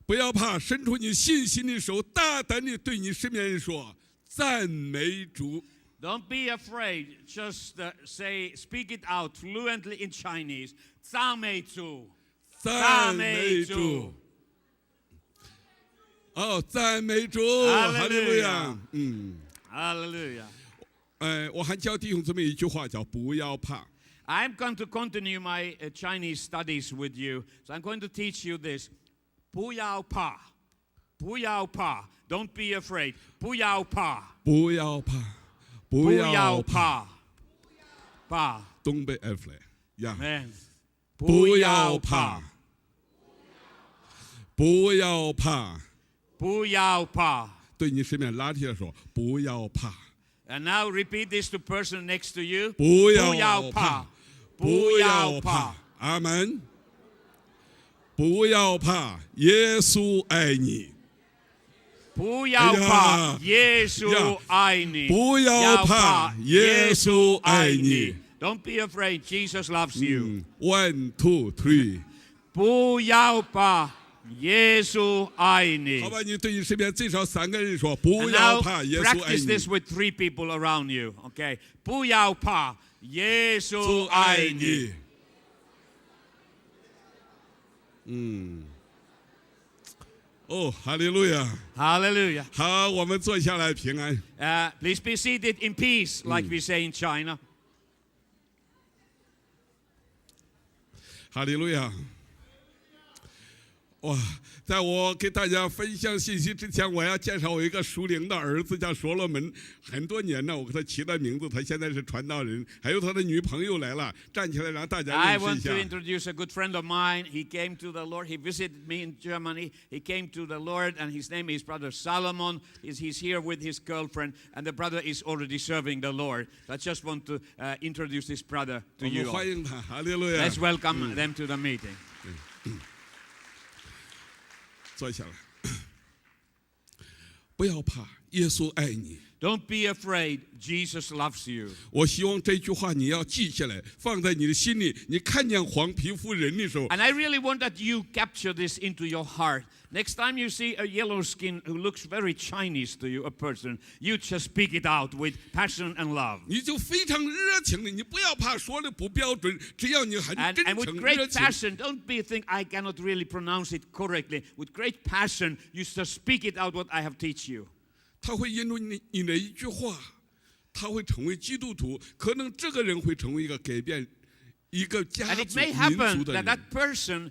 不要怕，伸出你信心的手，大胆地对你身边人说：赞美主。Don't be afraid. Just speak it out fluently in Chinese. 赞美主，赞美主。哦，赞美主，哈利路亚。哈利路亚。我还教弟兄姊妹一句话，叫不要怕。I'm going to continue my Chinese studies with you. So I'm going to teach you this. 不要怕，不要怕。Don't be afraid. 不要怕，不要怕，不要怕。怕。Don't be afraid. Amen. 不要怕，不要怕，不要怕。对你身边拉起来说，不要怕。And now repeat this to the person next to you. 不要怕，不要怕。阿门。不要怕，耶稣爱你。不要怕，耶稣爱你。不要怕，耶稣爱你。Don't be afraid, Jesus loves you. 1, 2, 3. 不要怕，耶稣爱你。好吧，你对你身边最少3个人说，不要怕，耶稣爱你。Practice this with 3 people around you, okay? 不要怕，耶稣爱你。哦，哈利路亚，哈利路亚。好，我们坐下来平安。Please be seated in peace, like we say in China. 哈利路亚。哇，在我给大家分享信息之前，我要介绍我一个属灵的儿子，叫所罗门。很多年了，我给他起了名字，他现在是传道人，还有他的女朋友来了，站起来让大家认识一下。I want to introduce a good friend of mine. He came to the Lord. He visited me in Germany. He came to the Lord, and his name is Brother Solomon. He's here with his girlfriend, and the brother is already serving the Lord. So I just want to introduce this brother to you. 欢迎他，哈利路亚。Let's welcome them to the meeting. 坐下来，不要怕，耶稣爱你。Don't be afraid, Jesus loves you. 我希望这句话你要记下来，放在你的心里。你看见黄皮肤人的时候 And I really want that you capture this into your heart. Next time you see a yellow skin who looks very Chinese to you, a person, you just speak it out with passion and love. 你就非常热情的，你不要怕说的不标准，只要你很真 And 诚 with 热 great 情。 passion, don't be think I cannot really pronounce it correctly. With great passion, you just speak it out what I have teach you. 他会因为你的一句话，他会成为基督徒。可能这个人会成为一个改变一个家 And it 族 may 民 happen 族的 that 人。 that person,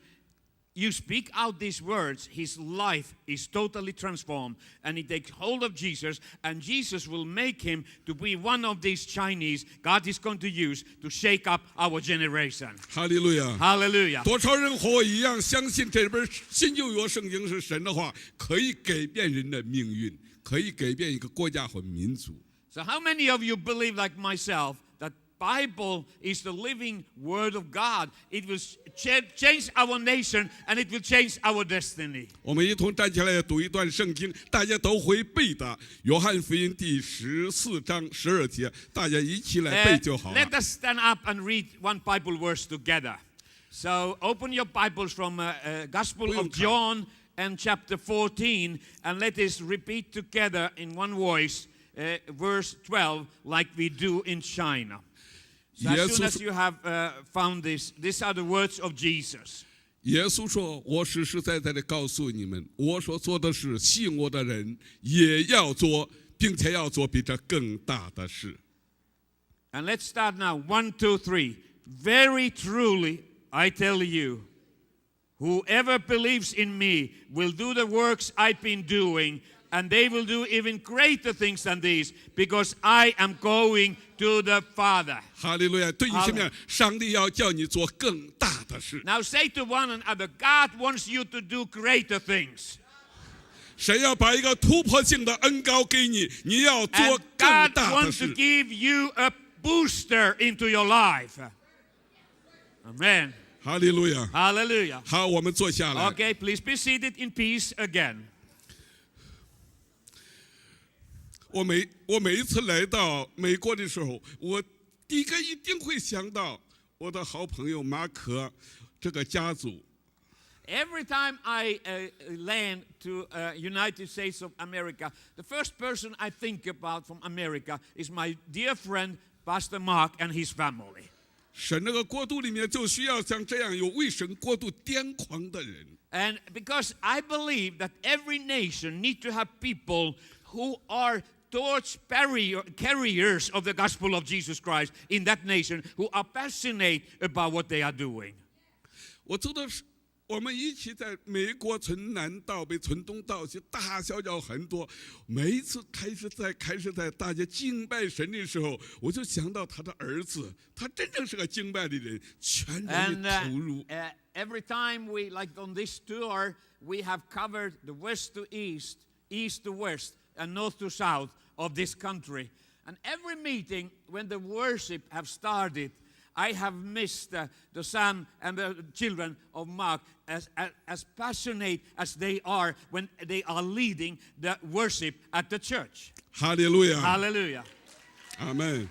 you speak out these words, his life is totally transformed, and he takes hold of Jesus, and Jesus will make him to be one of these Chinese God is going to use to shake up our generation. 哈利路亚！ Hallelujah. 多少人和我一样相信这本新旧约圣经是神的话，可以改变人的命运，可以改变一个国家和民族。 So how many of you believe like myself that Bible is the living word of God? It will change our nation and it will change our destiny. 我们一同站起来读一段圣经，大家都会背的。约翰福音第14章12节，大家一起来背就好了。 Let us stand up and read one Bible verse together. So open your Bibles from Gospel of John and chapter 14, and let us repeat together in one voice verse 12 like we do in China. So as soon as you have found this, these are the words of Jesus. 耶稣说：“我实实在在的告诉你们，我所做的事，信我的人也要做，并且要做比这更大的事。” And let's start now. 1, 2, 3. Very truly, I tell you, whoever believes in me will do the works I've been doing, and they will do even greater things than these, because I am going to the Father. 哈利路亚！对你身边，上帝要叫你做更大的事。 Now say to one another, God wants you to do greater things. 神要把一个突破性的恩膏给你，你要做 And 更 God 大的 wants to 事。 give you a booster into your life. Amen. 哈利路亚！ Hallelujah. 好，我们坐下来。 Okay, please be seated in peace again. 我每一次来到美国的时候，我第一个一定会想到我的好朋友马可这个家族。Every time I land to United States of America, the first person I think about from America is my dear friend Pastor Mark and his family. 神那个国度里面就需要像这样有为神国度癫狂的人。 And because I believe that every nation needs to have people who are torch carriers of the gospel of Jesus Christ in that nation, who are passionate about what they are doing. 我走的是，我们一起在美国从南到北，从东到西，大小小很多。每一次开始在大家敬拜神的时候，我就想到他的儿子，他真正是个敬拜的人，全然的投入。Every time we, like on this tour, we have covered the west to east, east to west, and north to south of this country. And every meeting, when the worship have started, I have missed the son and the children of Mark as passionate as they are when they are leading the worship at the church. 哈利路亚， Hallelujah. 阿门。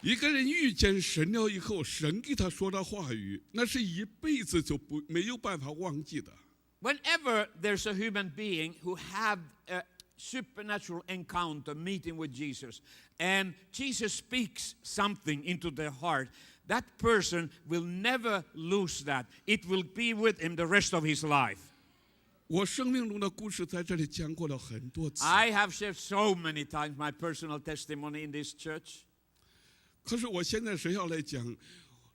一个人遇见神了以后，神给他说的话语，那是一辈子就没有办法忘记的。 Whenever there's a human being who have a supernatural encounter, meeting with Jesus, and Jesus speaks something into their heart, that person will never lose that. It will be with him the rest of his life. 我生命中的故事在这里讲过了很多次。 I have shared so many times my personal testimony in this church. 可是我现在是要来讲，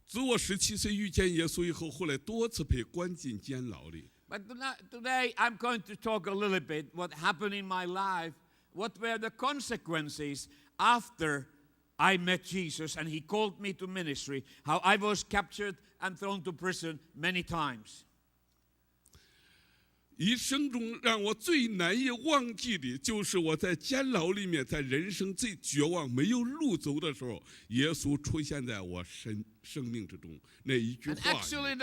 自我17岁遇见耶稣以后，后来多次被关进监牢里。 But today I'm going to talk a little bit what happened in my life, what were the consequences after I met Jesus and he called me to ministry, how I was captured and thrown to prison many times. 一生中让我最难以忘记的，就是我在监牢里面，在人生最绝望、没有路走的时候，耶稣出现在我生命之中那一句 And 话语。 actually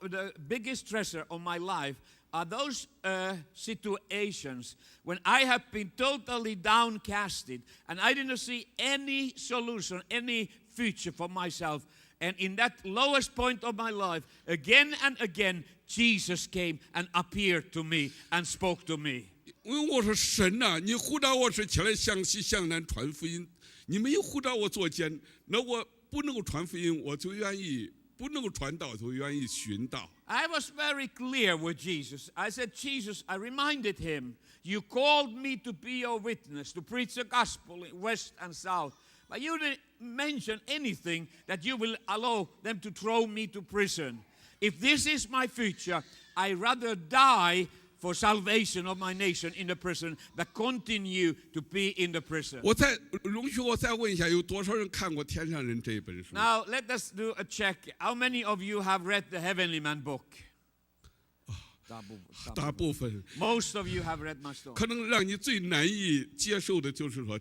the biggest treasure of my life are those situations when I have been totally downcasted and I didn't see any solution, any future for myself. And in that lowest point of my life, again and again, Jesus came and appeared to me and spoke to me. 因为我说神呐、你呼召我是起来向西向南传福音，你没有呼召我做监，那我不能够传福音，我就愿意不能够传道，就愿意寻道。 I was very clear with Jesus. I said, Jesus, I reminded him, you called me to be your witness, to preach the gospel in west and south. But you didn't mention anything that you will allow them to throw me to prison. If this is my future, I'd rather die for salvation of my nation in the prison than continue to be in the prison. 容许我再问一下，有多少人看过《天上人》这一本书？ Now, let us do a check. How many of you have read the Heavenly Man book? 大部分。 Most of you have read my story. 可能让你最难以接受的就是说，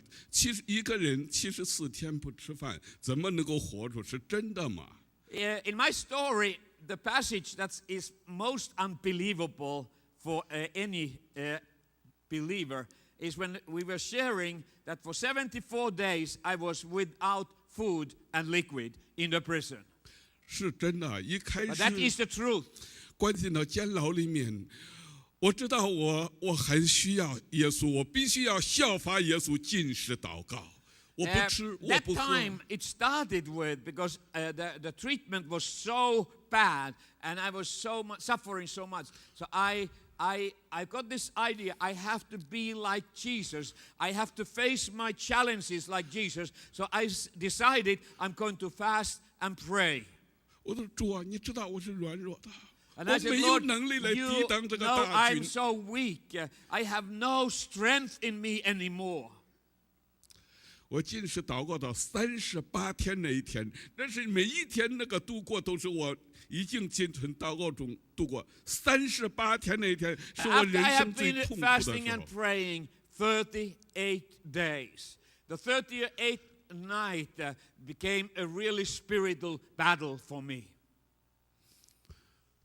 一个人74天不吃饭，怎么能够活出？是真的吗？ In my story, the passage that is most unbelievable for any believer is when we were sharing that for 74 days I was without food and liquid in the prison. 是真的。一开 But that is 始 the truth. 关进到监牢里面，我知道我很需要耶稣，我必须要效法耶稣，禁食祷告。我不吃，我 That 不喝。 time it started with because the treatment was so bad and I was suffering so much. So I got this idea. I have to be like Jesus. I have to face my challenges like Jesus. So I decided I'm going to fast and pray. 我说主啊，你知道我是软弱的， And I 我 said, 没有 Lord, 能力来 you 抵挡这个 know 大 I'm 军。 so weak. I have no strength in me anymore. 我禁食祷告到38天那一天，但是每一天那个度过都是我已经进存祷告中度过。38天那一天是我 After 人 I 生 have 最 been 痛苦的 fasting 时 and 候。 praying 38 days, the 38th night became a really spiritual battle for me.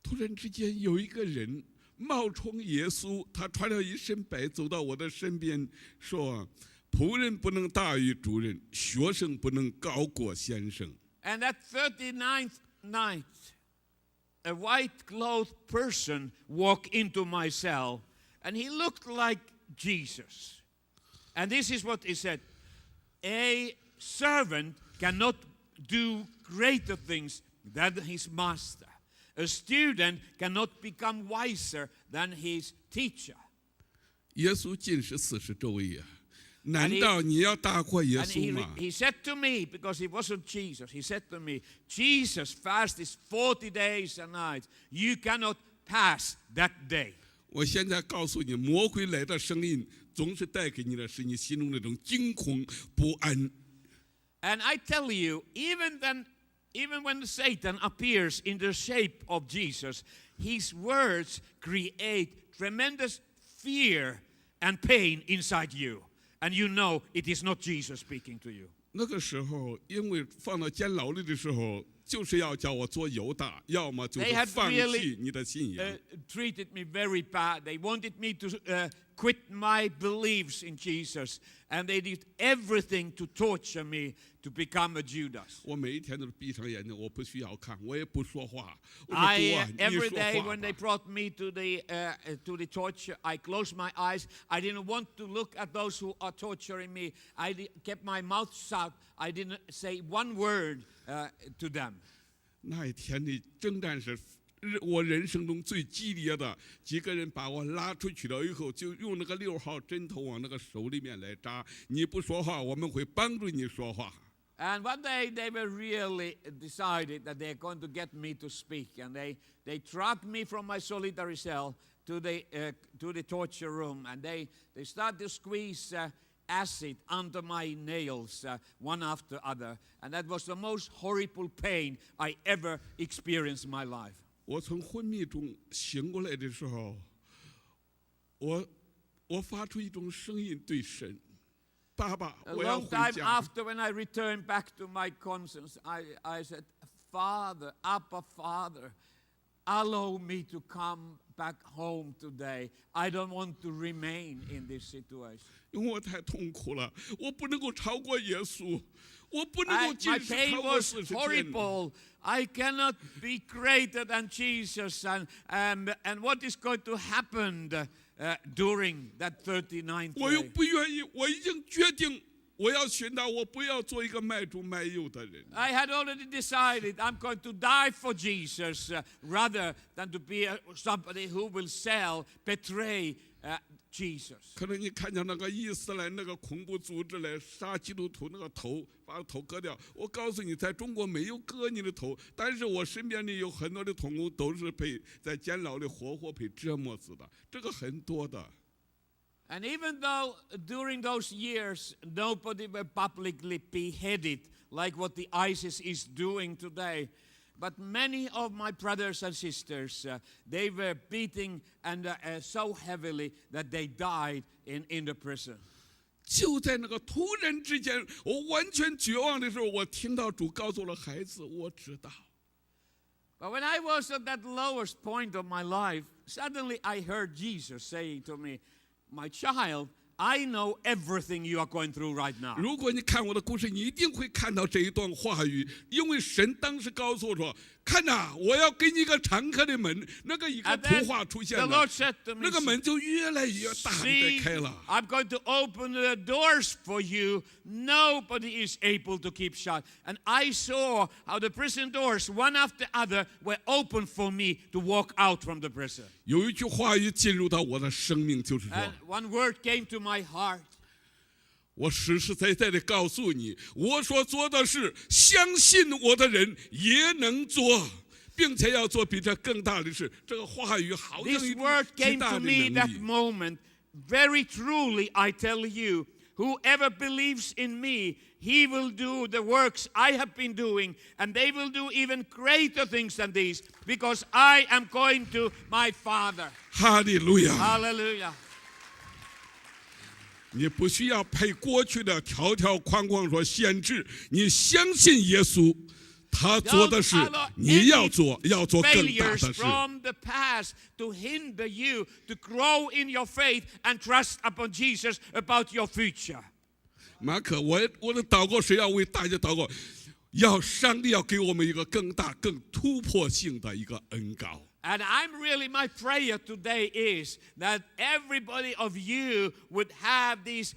突然之间有一个人冒充耶稣，他穿了一身白走到我的身边，说：“仆人不能大于主人，学生不能高过先生。” And that 39th night, a white-clothed person walk into my cell, and he looked like Jesus. And this is what he said: a servant cannot do greater things than his master. A student cannot become wiser than his teacher. 耶稣进食40周夜，难道你要大过耶 And 稣吗？ he said to me, because he wasn't Jesus, he said to me, Jesus' fast is 40 days and nights. You cannot pass that day. 我现在告诉你，魔鬼来的声音总是带给你的是你心中那种惊恐不安。 And I tell you, even when Satan appears in the shape of Jesus, his words create tremendous fear and pain inside you. And you know it is not Jesus speaking to you. 那个时候，因为放到监牢里的时候，就是要叫我做犹大，要么就是 They had 放 really, 弃你的信仰。 treated me very bad. They wanted me to quit my beliefs in Jesus. And they did everything to torture me to become a Judas. 我每一天都是闭上眼睛，我不需要看，我也不说话。我说主啊，你 Every 说 day 话 when they 吧。 brought me to the torture, I closed my eyes. I didn't want to look at those who are torturing me. I kept my mouth shut. I didn't say one word to them. 那一天的征战是我人生中最激烈的。几个人把我拉出去了以后，就用那个6号针头往那个手里面来扎。你不说话，我们会帮助你说话。 And one day they were really decided that they're going to get me to speak. And they dragged me from my solitary cell to the torture room. And they started to squeeze acid under my nails, one after other. And that was the most horrible pain I ever experienced in my life. 我从昏迷中醒过来的时候，我发出一种声音对神：爸爸， A 我要 long 回 time 家。 after, when I returned back to my conscience, I said, Father, Abba, Father, allow me to come back home today. I don't want to remain in this situation. 因为我太痛苦了，我不能够超过耶稣，我不能够 My 进食 pain 超过 was 40天。 horrible. I cannot be greater than Jesus. And what is going to happen during that 39th 我又 day? 不愿意，我已经决定，我要寻到，我不要做一个卖猪卖肉的人。 I had already decided I'm going to die for Jesus rather than to be somebody who will betray Jesus. 可能你看见那个伊斯兰那个恐怖组织来杀基督徒，那个头把头割掉。我告诉你，在中国没有割你的头，但是我身边里有很多的童工都是被在监牢里活活被折磨死的，这个很多的。 And even though during those years nobody were publicly beheaded like what the ISIS is doing today, but many of my brothers and sisters, they were beating and so heavily that they died in the prison. 就在那个突然之间，我完全绝望的时候，我听到主告诉了孩子，我知道。 But when I was at that lowest point of my life, suddenly I heard Jesus saying to me, My child, I know everything you are going through right now. 如果你看我的故事，你一定会看到这一段话语，因为神当时告诉我说：“看呐，我要给你一个敞开的门。”那个一个 And then 图画出现 the 了 Lord，said to me, 那个门就越来越大的 See, 开了。 I'm going to open the doors for you. Nobody is able to keep shut. And I saw how the prison doors, one after other, were open for me to walk out from the prison. 有一句话语进入到我的生命，就是说 And one word came to my heart. 我实实在在的告诉你，我所做的事，相信我的人也能做，并且要做比这更大的事。这个话语好像 This 一种 word 极 came 大 to 的 me 能 that 力。 moment. Very truly, I tell you, whoever believes in me, he will do the works I have been doing, and they will do even greater things than these, because I am going to my Father. 哈利路亚！ Hallelujah. 你不需要被过去的条条框框所限制，你相信耶稣，他做的事 Don't allow 你要 any 做，要做更大 failures 的事。 from the past to hinder you to grow in your faith and trust upon Jesus about your future. 马可，我的祷告是要为大家祷告。上帝要给我们一个更大、更突破性的一个恩膏。And my prayer today is that everybody of you would have this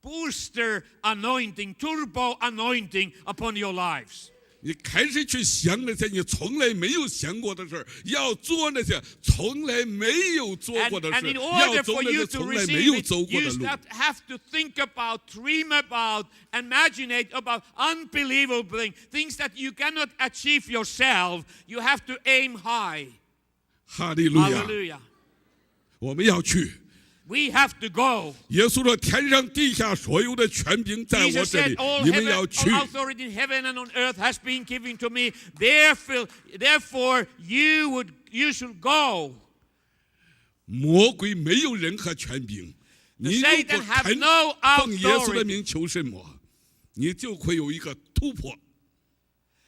booster anointing, turbo anointing upon your lives. 你开始去想那些你从来没有想过的事儿，要做那些从来没有做过的 And 事， in 要 order 走 for 那 you 些 to 从来没 receive 有 it, 走过 you 的路。 have to think about, dream about, imagine about unbelievable things that you cannot achieve yourself. You have to aim high. 哈利路亚！ Hallelujah. 我们要去。 We have to go. 耶稣说：“天上地下所有的权柄在我 Jesus 这 said, 里， all 你们要去。 authority in heaven and on earth has been given to me. Therefore, you should go. 魔鬼没有任何权柄，你如果 Satan have 肯 no 奉耶稣的 authority. 名求什么，你就会有一个突破。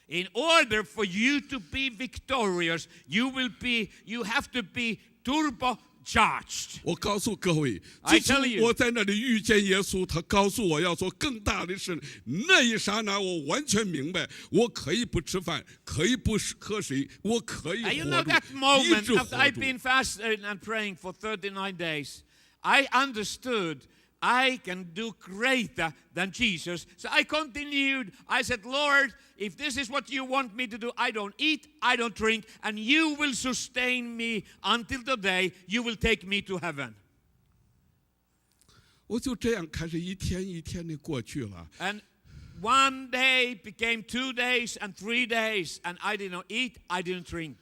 In order for you to be victorious, you have to be turbocharged. 我告诉各位， I 自 tell 从 you. 我在那里遇见耶稣，他告诉我要做更大的事，那一刹那我完全明白，我可以不吃饭，可以不喝水，我可以 And you 活 know 住， that 一 moment 直 after 活 I've 住。 been fasting and praying for 39 days, I understood I can do greater than Jesus. So I continued. I said, Lord, if this is what you want me to do, I don't eat, I don't drink, and you will sustain me until the day you will take me to heaven. 我就这样开始一天一天的过去了。 And one day became 2 days and 3 days, and I did not eat, I didn't drink.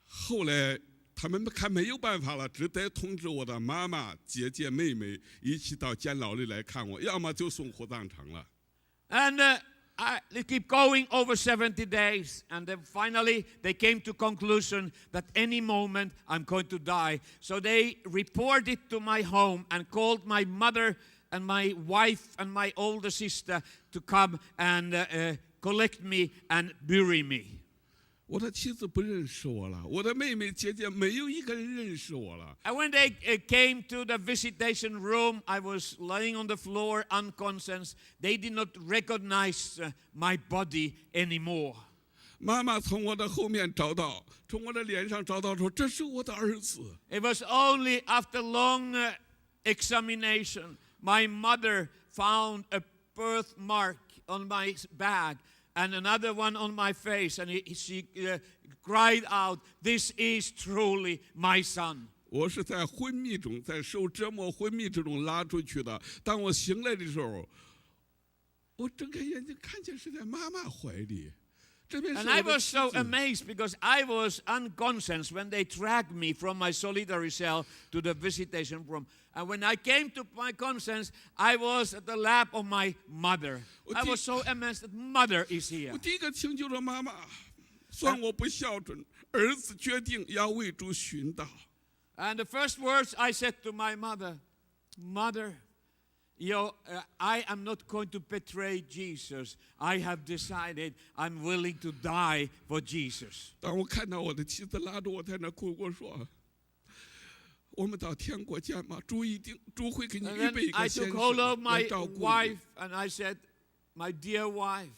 后来他们看没有办法了，只得通知我的妈妈、姐姐、妹妹一起到监牢里来看我，要么就送火葬场了。 And they keep going over 70 days. And then finally, they came to conclusion that any moment I'm going to die. So they reported to my home and called my mother and my wife and my older sister to come and collect me and bury me. 我的妻子不认识我了，我的妹妹姐姐没有一个人认识我了。 And when they came to the visitation room, I was lying on the floor unconscious. They did not recognize my body anymore. 妈妈从我的后面找到，从我的脸上找到，说这是我的儿子。 It was only after long examination, my mother found a birthmark on my back and another one on my face, and she cried out, "This is truly my son." 我是在昏迷中，在受折磨昏迷之中拉出去的。当我醒来的时候，我睁开眼睛看见是在妈妈怀里。这边是 And I 我的 was 妻 so 子。 amazed because I was unconscious when they dragged me from my solitary cell to the visitation room. And when I came to my conscience, I was at the lap of my mother. I was so amazed that mother is here. 我第一个请求说：“妈妈，算我不孝顺，儿子决定要为主殉道。” And the first words I said to my mother, "Mother, I am not going to betray Jesus. I have decided I'm willing to die for Jesus." 当我看到我的妻子拉着我在那哭，我说：“我们到天国见嘛，主会给你 And 预备 then 一 I 个先 took hold of 生 my 来照顾你。” wife and I said, "My dear wife,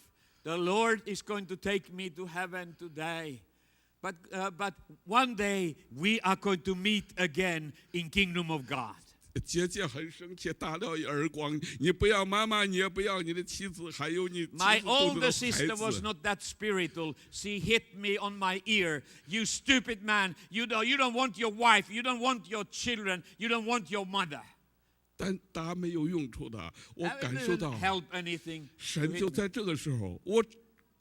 the Lord is going to take me to heaven today. But one day we are going to meet again in kingdom of God." 姐姐很生气，打了一耳光。你不要妈妈，你也不要你的妻子，还有你妻子 My 肚子的 older sister 孩 was 子。 not that spiritual. She hit me on my ear. "You stupid man. You don't want your wife. You don't want your children. You don't want your mother." 但答没有用处的，我 That 感受 didn't 到 help anything. 神就在这个时候，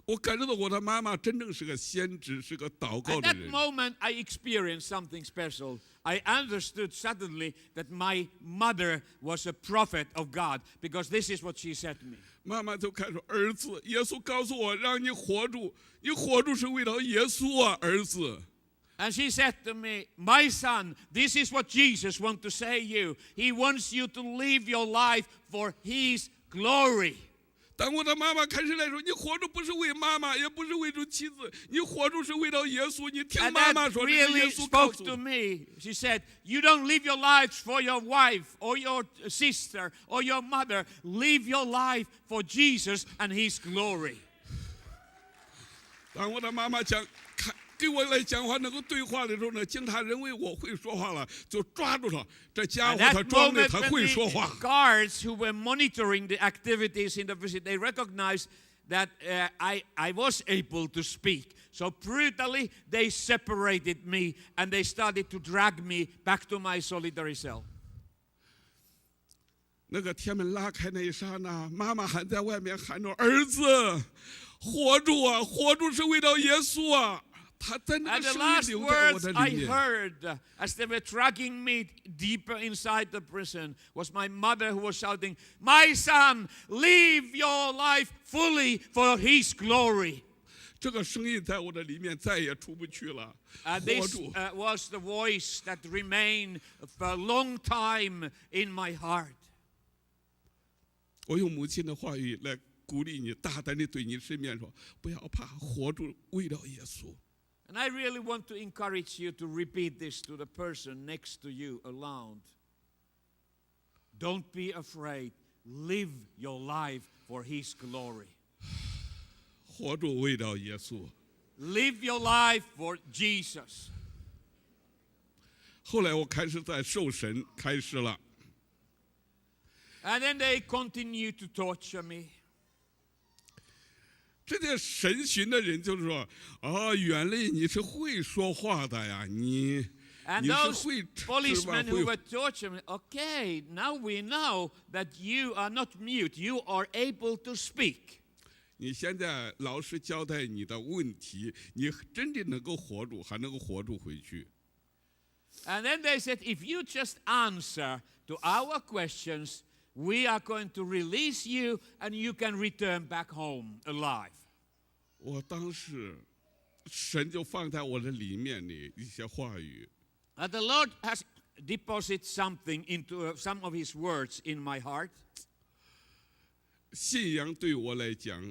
我感受到我的妈妈真正是个先知，是个祷告 At 的 that 人。 moment, I experienced something special. I understood suddenly that my mother was a prophet of God because this is what she said to me. 妈妈就开始说：“儿子，耶稣告诉我让你活住，你活住是为了耶稣啊，儿子。” And she said to me, "My son, this is what Jesus wants to say you. He wants you to live your life for His glory." 当我的妈妈开始来说：“你活着不是为妈妈，也不是为主妻子，你活着是为了耶稣。你听 And 妈 that 妈说，这是耶 really 稣告 spoke 诉 to 我。 me. She said, "You don't live your lives for your wife or your sister or your mother. Live your life for Jesus and His glory." 当我的妈妈给我来讲话能够对话的时候呢，警察认为我会说话了，就抓住他。这家 At 伙他 that 装的 moment, 他 when 会说话。 the guards who were monitoring the activities in the visit, they recognized that I was able to speak. So brutally, they separated me and they started to drag me back to my solitary cell. 那个天门拉开那一刹那，妈妈还在外面喊着：“儿子，活住啊！活住是为了耶稣啊！”他在那 And 个 the 声音 last 留在我 words 的 I 里面。 heard as they were dragging me deeper inside the prison was my mother who was shouting, "My son, live your life fully for his glory." 这个声音在我的里面再也出不去了。活 This 住！ was the voice that remained for a long time in my heart. 我用母亲的话语来鼓励你，大胆地对你身边说：“不要怕，活住，为了耶稣。” And I really want to encourage you to repeat this to the person next to you aloud. Don't be afraid. Live your life for His glory. 活住，为了耶稣。 Live your life for Jesus. 后来我开始在受审开始了。 And then they continue to torture me. 这些审讯的人就是说：“啊，原来你是会说话的呀，你 And 你是 those 会是吧 policemen who 会 were torturing me, okay, now we know that you are not mute. You are able to speak. 你现在老师交代你的问题，你真的能够活住，还能够活住回去。” And then they said, if you just answer to our questions, we are going to release you and you can return back home alive. 我当时神就放在我的里面的一些话语。 The Lord has deposited something into some of His words in my heart. 信仰对我来讲，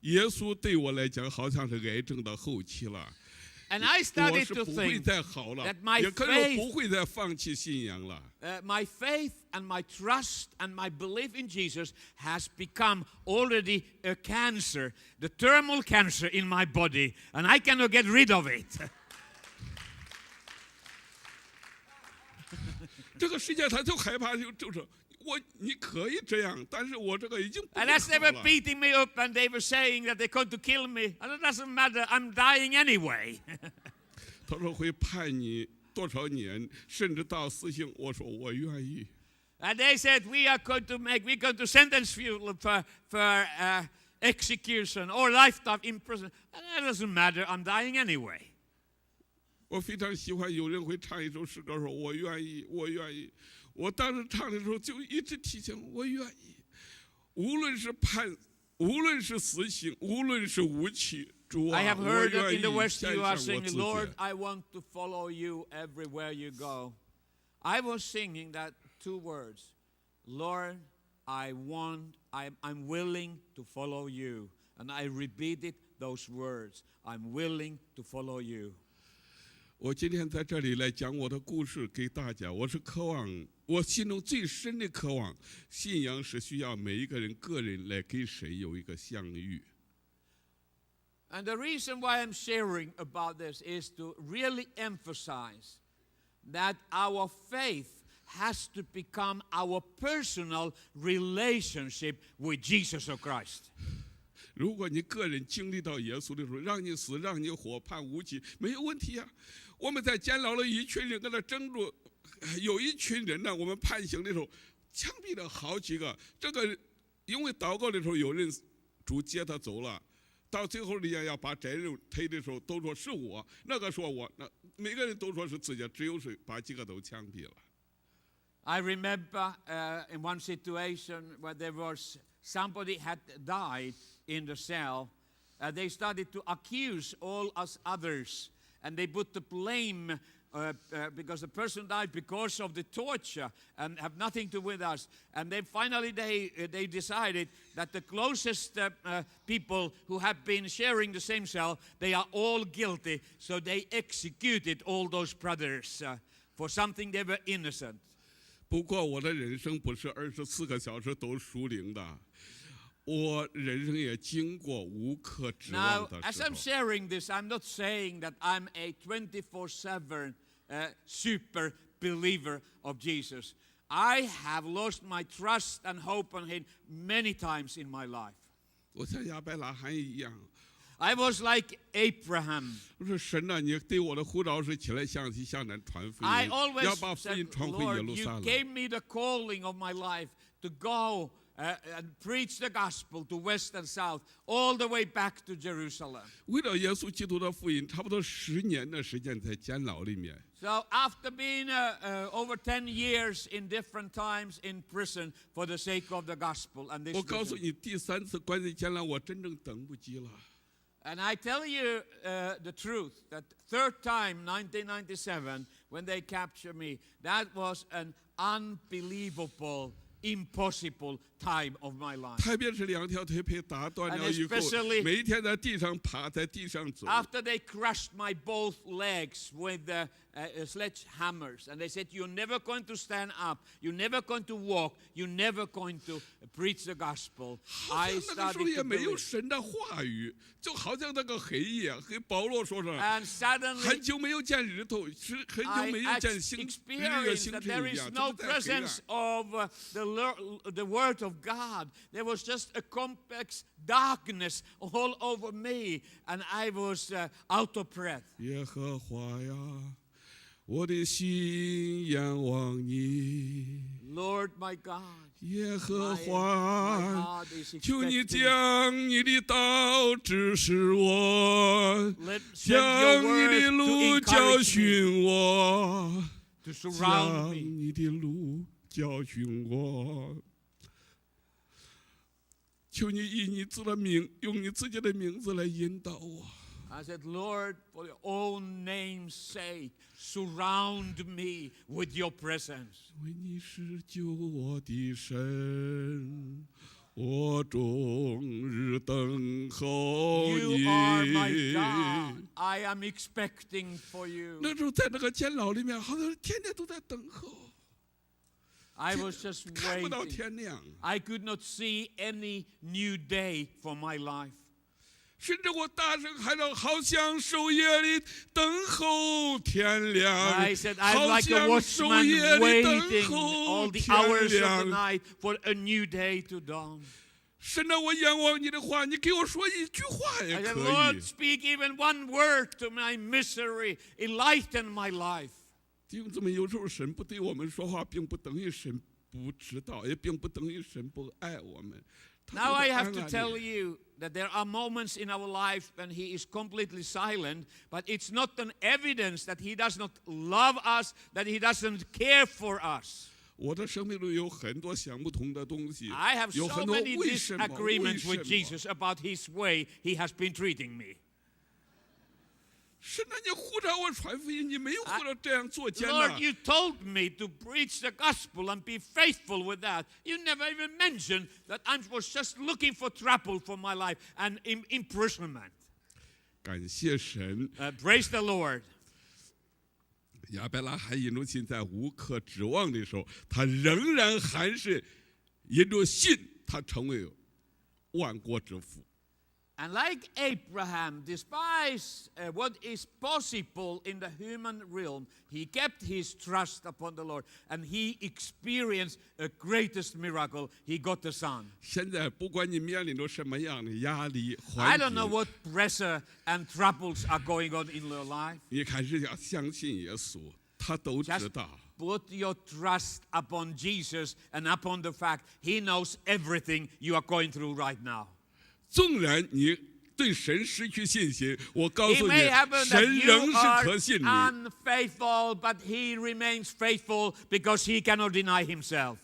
耶稣对我来讲，好像是癌症的后期了。 And I 我 started 是 to 不会 think 再好了 that my， 也可能我 faith 不会再放弃信仰了。 my faith and my trust and my belief in Jesus has become already a cancer, the terminal cancer in my body, and I cannot get rid of it. 这个世界他就害怕，就是你可以这样，但是我这个已经不 And 会 as they 好 were 了。 beating me up and they were saying that they're going to kill me, and it doesn't matter, I'm dying anyway. 他说会判你多少年，甚至到死刑。我说我愿意。 And they said, we're going to sentence you for execution or lifetime imprisonment. And it doesn't matter, I'm dying anyway. 我非常喜欢有人会唱一首诗歌，说我愿意，我愿意。我当时唱的时候就一直提醒我愿意，无论是死刑，无论是无期，主 I 啊， have 我 heard that 愿 in the 意 West 献 you 上 are 我 singing, 自 Lord, 己。 I want to follow you everywhere you go. I was singing that 2 words. Lord, I'm willing to follow you. And I repeated those words. I'm willing to follow you. 我今天在这里来讲我的故事给大家，我是渴望，我心中最深的渴望，信仰是需要每一个人个人来跟神有一个相遇。 And the reason why I'm sharing about this is to really emphasize that our faith has to become our personal relationship with Jesus Christ. 如果你个人经历到耶稣的时候，让你死，让你活，判无期，没有问题啊。我们在监牢了一群人跟他争执，有一群人呢，我们判刑的时候，枪毙了好几个。这个因为祷告的时候，有人主接他走了，到最后人家要把责任推的时候，都说是我，那个说我，那每个人都说是自己，只有是把几个都枪毙了。 I remember in one situation where there was somebody had died in the cell. They started to accuse all us others, and they put the blame because the person died because of the torture and have nothing to do with us. And then finally they decided that the closest people who have been sharing the same cell, they are all guilty. So they executed all those brothers for something they were innocent. 不过我的人生不是24个小时都属灵的。我人生也经过无可指 Now, 望的 as 时 I'm 候。 sharing this, I'm not saying that I'm a 24/7 super believer of Jesus. I have lost my trust and hope on Him many times in my life. 我像亚伯拉罕一样， I was like Abraham. 我说神呐、你对我的呼召是起来向西向南传福 I 音， always 要把福 said, 音传回耶 Lord, 路 you 撒冷。 gave me the calling of my life to go and preach the gospel to west and south, all the way back to Jerusalem. 为了耶稣基督的福音，差不多10年的时间在监牢里面。 So after being over 10 years in different times in prison for the sake of the gospel and this 我告诉 vision, 你，第3次关进监牢，我真正等不及了。 and I tell you the truth, that third time, 1997, when they captured me, that was an unbelievable, impossible time of my life. 特别是2条腿被打断 And 了以后 especially-，每一天在地上爬，在地上走。 After they crushed my both legs with sledgehammers, and they said, you're never going to stand up, you're never going to walk, you're never going to preach the gospel. 好 I 像那个时候 started 也 to 没有 believe. 神的话语，就好像那个黑夜，和保罗说是 And 很 suddenly 久没有见日头，是很久 I 没有见日月 experienced 星 that 辰 there 一 is 样， no 就是在黑暗。 presence of the Word of God. There was just a complex darkness all over me, and I was out of breath. 耶和华呀，我的心仰望你， Lord, my God, 耶和 my 华， heart is 求你 expecting. 将你的道指示我， Let send 将 your 你 word 的 to 路教 encourage me, 训我， to surround 将 me. 你的路教训我。求你以你自己的名，用你自己的名字来引导我。 I said, Lord, for your own name's sake, surround me with your presence. 因为你是救我的神，我终日等候 You 你。 are my God. I am expecting for you. 那时候在那个监牢里面，好像天天都在等候， I was just 看不到 waiting. 天亮。 I could not see any new day for my life. 甚至我大声喊着：“好像守夜里等候天亮， I said, 好 I'm like a 像守夜 watchman 里等 waiting 候 all the 天 hours of the 亮。 night for a new day to dawn. 神啊，我仰望你的话，你给我说一句话也 I said, 可 Lord, 以。 speak even one word to my misery, enlighten my life. 弟兄姊妹，有时候神不对我们说话，并不等于神不知道，也并不等于神不爱我们。他 Now 就 I 在 have 暗 to 暗 tell 里 you that there are moments in our life when He is completely silent, but it's not an evidence that He does not love us, that He doesn't care for us. 我的生命中有很多想不通的东西， I have 有 so 很多 many 为什么？为 disagreements 什 with 么？ Jesus about His way He has been treating me. 神啊，你呼召我传福音，你没有呼召这样做监 Lord, 呐。 you told me to preach the gospel and be faithful with that. You never even mentioned that I was just looking for trouble for my life and imprisonment. 感谢神， Praise the Lord. 亚伯拉罕因着信在无可指望的时候，他仍然还是因着信，他成为万国之父。 And like Abraham, despite what is possible in the human realm, he kept his trust upon the Lord and he experienced a greatest miracle. He got the son. 现在不管你面临着什么样的压力 I 环 don't know 境， what pressure and troubles are going on in your life. 你还是要相信耶稣，他都知 Just 道。 put your trust upon Jesus and upon the fact he knows everything you are going through right now. 纵然你对神失去信心，我告 It 诉你 may happen，that 神仍 you 是 are 可信的。 unfaithful, but he remains faithful because he cannot deny himself.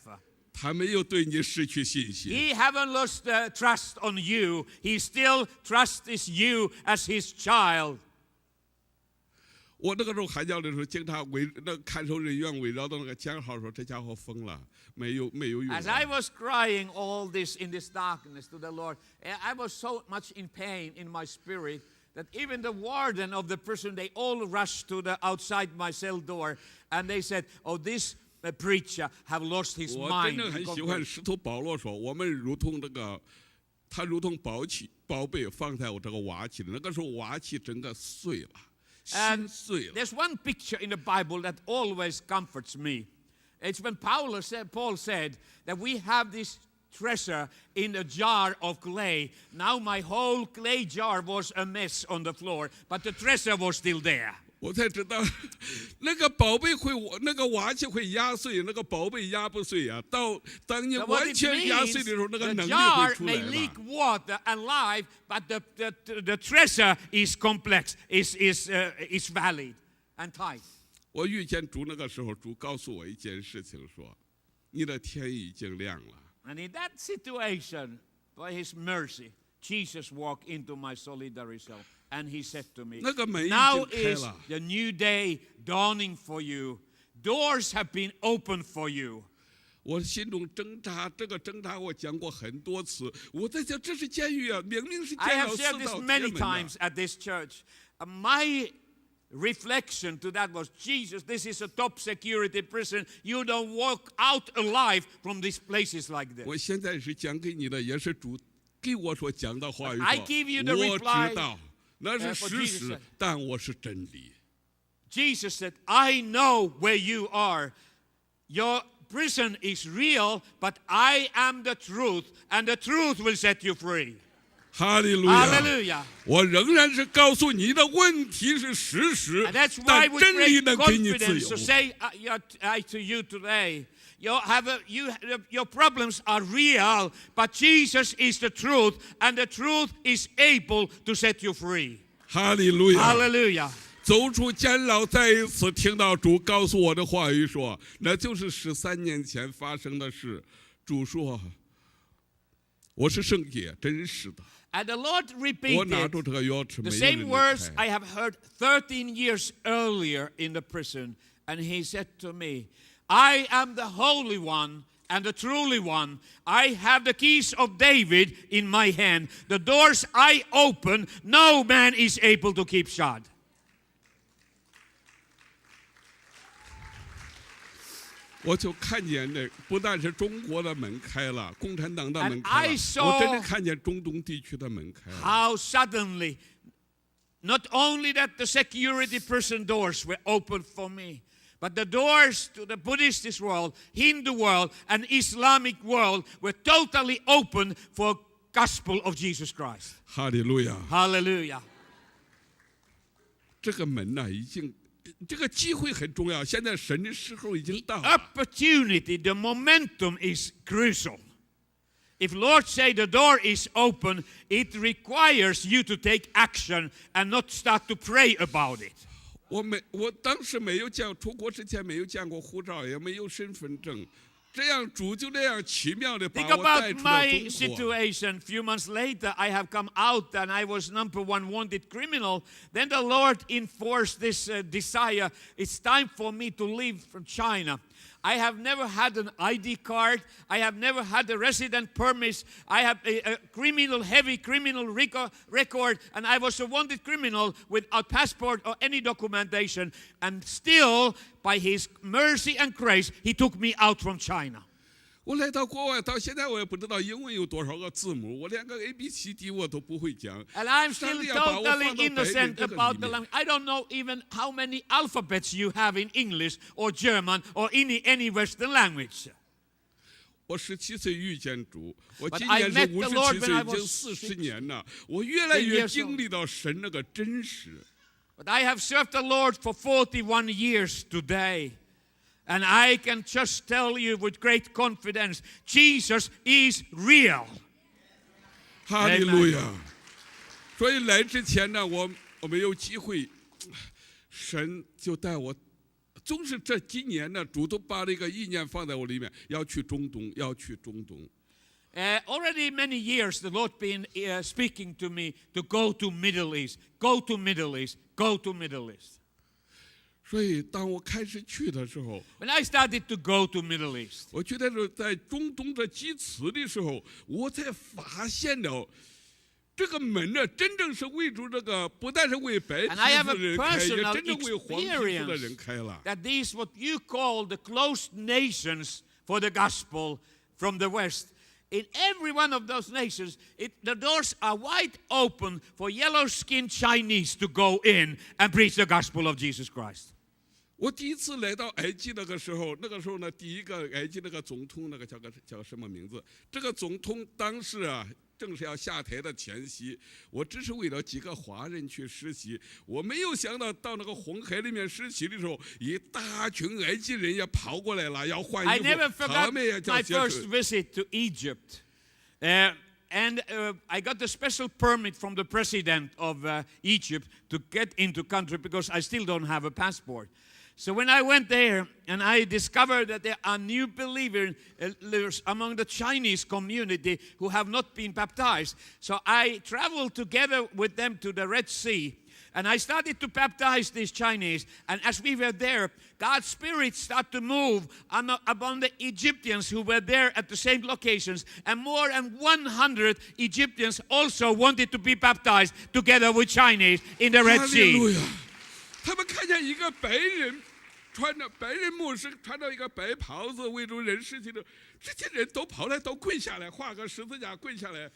他没有对你失去信心。 He haven't lost trust on you. He still trusts you as his child. 我那个时候喊叫的时候，经常那看守人员围绕到那个监号说：“这家伙疯了，没有用。” As I was crying all this in this darkness to the Lord, I was so much in pain in my spirit that even the warden of the prison, they all rushed to the outside my cell door and they said, "Oh, this preacher have lost his 我真 mind." 正很喜欢使徒保罗说：“我们如同这个它如同宝贝放在我这个瓦器里，那个时候瓦器整个碎了，心碎了。 There's one picture in the Bible that always comforts me. It's when Paul said that we have this treasure in a jar of clay. Now my whole clay jar was a mess on the floor, but the treasure was still there. 我才知道，那个宝贝会，那个瓦器会压碎，那个宝贝压不碎呀。当你 So what 完 it 全压碎 means, 的时候，那个 the 能力 jar 会出来 may leak 了。 water and life, but the treasure is complex, is valid and tight. 我遇见主那个时候，主告诉我一件事情，说，你的天已经亮了。 And in that situation, by His mercy, Jesus walked into my solitary cell. And He said to me, 那个门已 now 经开 is 了。 the new day dawning for you. Doors have been opened for you. 我心中挣扎，这个挣扎我讲过很多次。我在想，这是监狱啊，明明是 I 监 have 牢 shared 四 this 道 many 铁门啊。 times at this church. My reflection to that was, Jesus, this is a top security prison. You don't walk out alive from these places like this. 我现在是讲给你的，也是主给我所讲的话语 I 说 give you the 我 reply, 知道那是 for 事 Jesus 实 said.，但我是真理。 Jesus said, I know where you are. Your prison is real, but I am the truth, and the truth will set you free. 哈利路亚！ Hallelujah. 我仍然是告诉你的问题是事实 And that's，why 但 with 真理 great 能给你自 confidence 由 to。say to you today, your problems are real, but Jesus is the truth, and the truth is able to set you free. 哈利路亚！ Hallelujah. 走出监牢，再一次听到主告诉我的话语说，那就是13年前发生的事。主说：“我是圣洁真实的。” And the Lord 我拿 repeated 住这个钥匙， the 没有 same 人 words 能 I 开。 have heard 13 years earlier in the prison. And He said to me, I am the Holy One and the truly One. I have the keys of David in my hand. The doors I open, no man is able to keep shut. 我就看见这不但是中国的门开了，共产党的 And 门开 I 了， saw 我真的看见中东地区的门开了。 How suddenly, not only that the security prison doors were opened for me, but the doors to the Buddhist world, Hindu world, and Islamic world were totally open for gospel of Jesus Christ. 哈利路亚！ Hallelujah. 这个门呢，已经这个机会很重要。现在神的时候已经到了。 Opportunity, the momentum is crucial. If Lord say the door is open, it requires you to take action and not start to pray about it. 我当时没有出国之前没有见过护照，也没有身份证，这样主就这样奇妙的把 Think 我带 about 出了 my 中国。 situation. Few months later, I have come out and I was number one wanted criminal. Then the Lord enforced this desire. It's time for me to leave from China. I have never had an ID card. I have never had a resident permit. I have a heavy criminal record, and I was a wanted criminal without passport or any documentation. And still, by His mercy and grace, He took me out from China. 我来到国外，到现在我也不知道英文有多少个字母，我连个 ABCD 我都不会讲。 And I'm 上 still 帝要把我放 totally 到白领 innocent 这个 about 里 the 面。 language. I don't know even how many alphabets you have in English or German or any Western language. 我17岁遇见主，我 But 今 I 年是 met the Lord 57岁， when I 已经 was 40年了。我越来 10越 years 经历到神那个真实。 But I have served the Lord for 41 years today. And I can just tell you with great confidence, Jesus is real. 哈利路亚！所以来之前呢，我没有机会，神就带我。总是这几年呢，主都把这个意念放在我里面，要去中东，要去中东。 Already many years, the Lord been speaking to me to go to Middle East, go to Middle East, go to Middle East. 所以当我开始去的时候， When I started to go to Middle East, 我觉得是在中东的基词的时候，我才发现了这个门呢，真正是为主这个，不但是为白皮 And I have 肤 a 的人开，也 personal 真正为黄皮肤的人开了。 that these what you call the closed nations for the gospel from the West in every one of those nations, the doors are wide open for yellow-skinned Chinese to go in and preach the gospel of Jesus Christ. 我第一次来到埃及那个时候呢，第一个埃及那个总统那个叫什么名字？这个总统当时啊，正是要下台的前夕，我只是为了几个华人去实习，我没有想到到那个红海里面实习的时候，一大群埃及人也跑过来了，要换 I 衣 never 服， forgot 他们也叫 my 接 first 受。 visit to Egypt. And I got a special permit from the president of Egypt to get into country because I still don't have a passport. So when I went there and I discovered that there are new believers among the Chinese community who have not been baptized. So I traveled together with them to the Red Sea. And I started to baptize these Chinese. And as we were there, God's Spirit started to move upon the Egyptians who were there at the same locations. And more than 100 Egyptians also wanted to be baptized together with Chinese in the Red 哈利 Sea. 路亚！他们看见一个白人穿着白人牧师穿着一个白袍子为主人实习的，这些人都跑来都跪下来，画个十字架跪下来。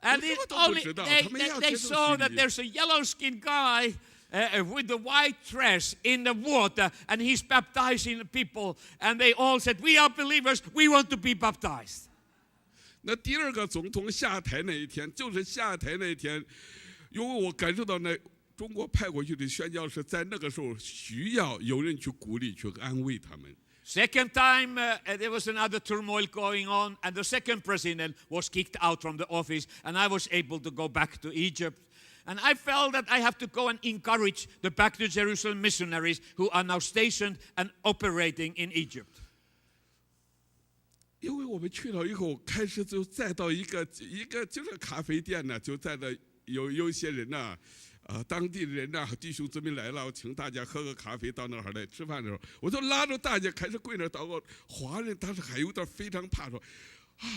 And 我 it 根本都不 only, 知道， they, 他们要 they 接受 saw 洗 that 礼。 there's a yellow-skinned guy with the white dress in the water, and he's baptizing the people. And they all said, "We are believers. We want to be baptized." 那第二个总统下台那一天，就是下台那一天，因为我感受到那中国派过去的宣教士在那个时候需要有人去鼓励、去安慰他们。 Second time, there was another turmoil going on, and the second president was kicked out from the office, and I was able to go back to Egypt. And I felt that I have to go and encourage the Back to Jerusalem missionaries who are now stationed and operating in Egypt. 因为我们去了以后，开始就再到一个就是咖啡店呢，就在那有一些人呐、当地的人呐、弟兄姊妹来了，我请大家喝个咖啡，到那儿来吃饭的时候，我就拉着大家开始跪那儿祷告。华人当时还有点非常怕，说啊，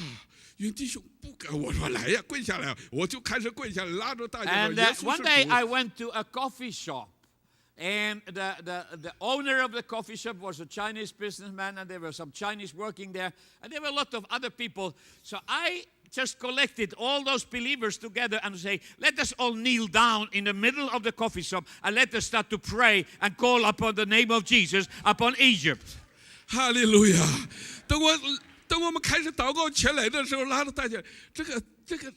云弟兄不敢。我说来呀，跪下来，我就开始跪下来，拉着大家说 And 耶稣 one 是 day 主。 I went to a coffee shop, and the owner of the coffee shop was a Chinese businessman, and there were some Chinese working there, and there were a lot of other people. So I just collected all those believers together and say, let us all kneel down in the middle of the coffee shop and let us start to pray and call upon the name of Jesus upon Egypt. 哈利路亚！等我们开始祷告起来的时候，拉着大家，这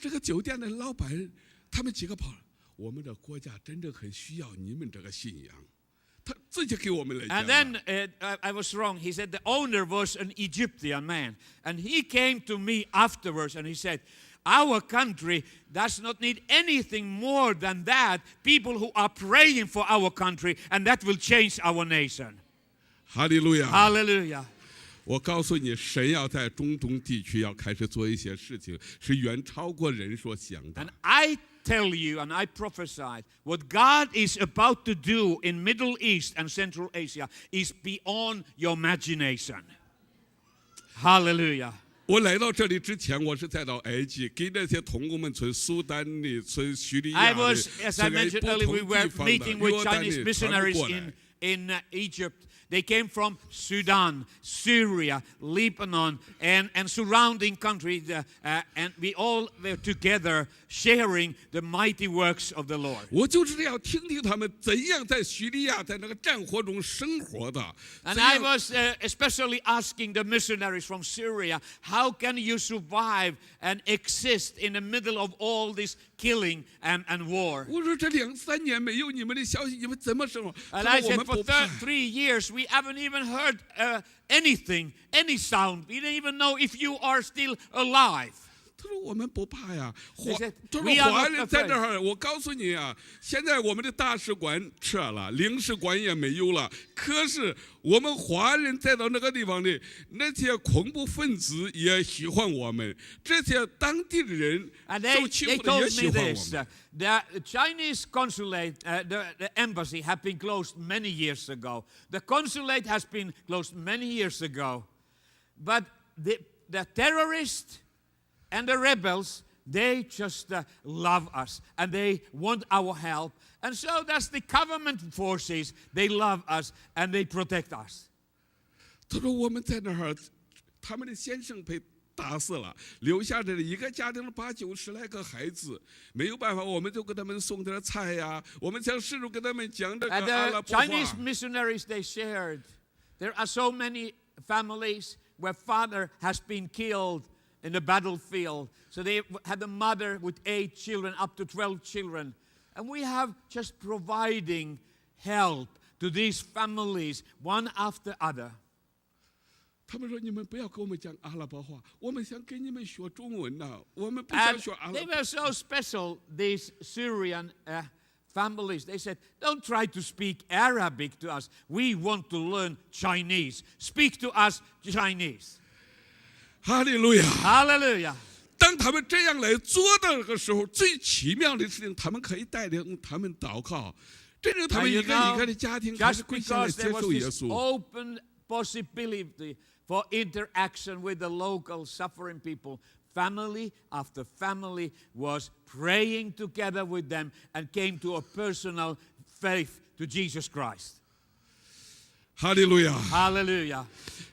个酒店的老板，他们几个跑了。我们的国家真正很需要你们这个信仰，他自己给我们来讲 And 的。 then I was wrong. He said the owner was an Egyptian man. And he came to me afterwards and he said, our country does not need anything more than that. People who are praying for our country, and that will change our nation. 哈利路亚！ Hallelujah. 我告诉你，神要在中东地区要开始做一些事情，是远超过人所想的 And。I tell you and I prophesy what God is about to do in Middle East and Central Asia is beyond your imagination. Hallelujah. 我来到这里之前，我是再到埃及，给那些同工们从苏丹的、从叙利 I 亚的、 was, as I 从埃 mentioned 不 earlier, 同 we were 地方的、 meeting with 约旦 Chinese 的传 missionaries 过来。 in Egypt. They came from Sudan, Syria, Lebanon, and surrounding countries. And we all were together sharing the mighty works of the Lord. 我就是要听听他们怎样在叙利亚在那个战火中生活的。 And 怎 I 样 was especially asking the missionaries from Syria, how can you survive and exist in the middle of all this killing and war? 我说这2-3年没有你们的消息，你们怎么生活？他 And I 说我 said, 们 for 不怕。 3 years, we haven't even heard anything, any sound. We didn't even know if you are still alive. 他说我们不怕呀， They said, 他 "We 说 are 华 not 人在 afraid." 这儿，我告诉你啊，现在我们的大使馆撤了，领事馆也没有了。可是我们华人再到那个地方的那些恐怖分子也喜欢我们，这些当地的人 And 受 they 欺负的 told 也喜 me 欢我 this. 们。 The Chinese consulate, the embassy, had been closed many years ago. The consulate has been closed many years ago. But the terrorists and the rebels, they just love us and they want our help. And so does the government forces. They love us and they protect us. 他说我们在那儿，他们的先生陪打死了，留下这一个家庭的8、90来个孩子，没有办法，我们就给他们送点菜呀，我们想试着跟他们讲这个 And 阿 the 拉伯话。 Chinese missionaries, they shared, there are so many families where father has been killed in the battlefield. So they had a mother with 8 children, up to 12 children. And we have just providing help to these families, one after other. 他们说：“你们不要跟我们讲阿拉伯话，我们想跟你们学中文呐、我们不想 And 学阿拉 they 伯。” were so special, these Syrian families. They said, don't try to speak Arabic to us. We want to learn Chinese. Speak to us Chinese. 哈利路亚！ Hallelujah. 当他们这样来做的个时候，最奇妙的事情，他们可以带领他们祷告，真正他 And 们 you 一个一个 know, 的家庭开始 just 跪下来 because 接 there was 受耶 this 稣。 open possibility for interaction with the local suffering people, family after family was praying together with them and came to a personal faith to Jesus Christ. 哈利路亚！ Hallelujah.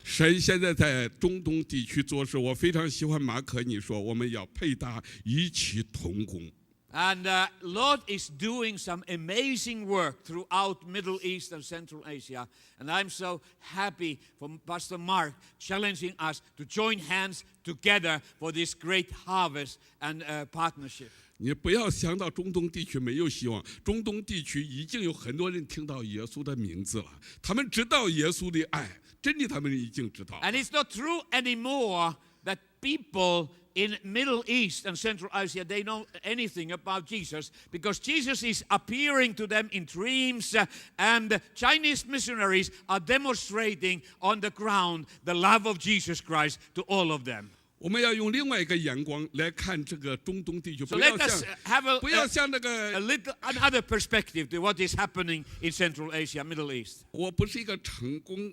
神现在在中东地区做事，我非常喜欢马可你说，我们要配搭，一起同工。 And Lord is doing some amazing work throughout Middle East and Central Asia. And I'm so happy for Pastor Mark challenging us to join hands together for this great harvest and partnership. 你不要想到中东地区没有希望，中东地区已经有很多人听到耶稣的名字了，他们知道耶稣的爱，真的他们已经知道。 And it's not true anymore that people in Middle East and Central Asia, they know anything about Jesus because Jesus is appearing to them in dreams and Chinese missionaries are demonstrating on the ground the love of Jesus Christ to all of them. 我们要用另外一个眼光来看这个中东地区， So 不要 let us 像 have 不要像那个 a little another perspective to what is happening in Central Asia, Middle East. 我不是一个成功，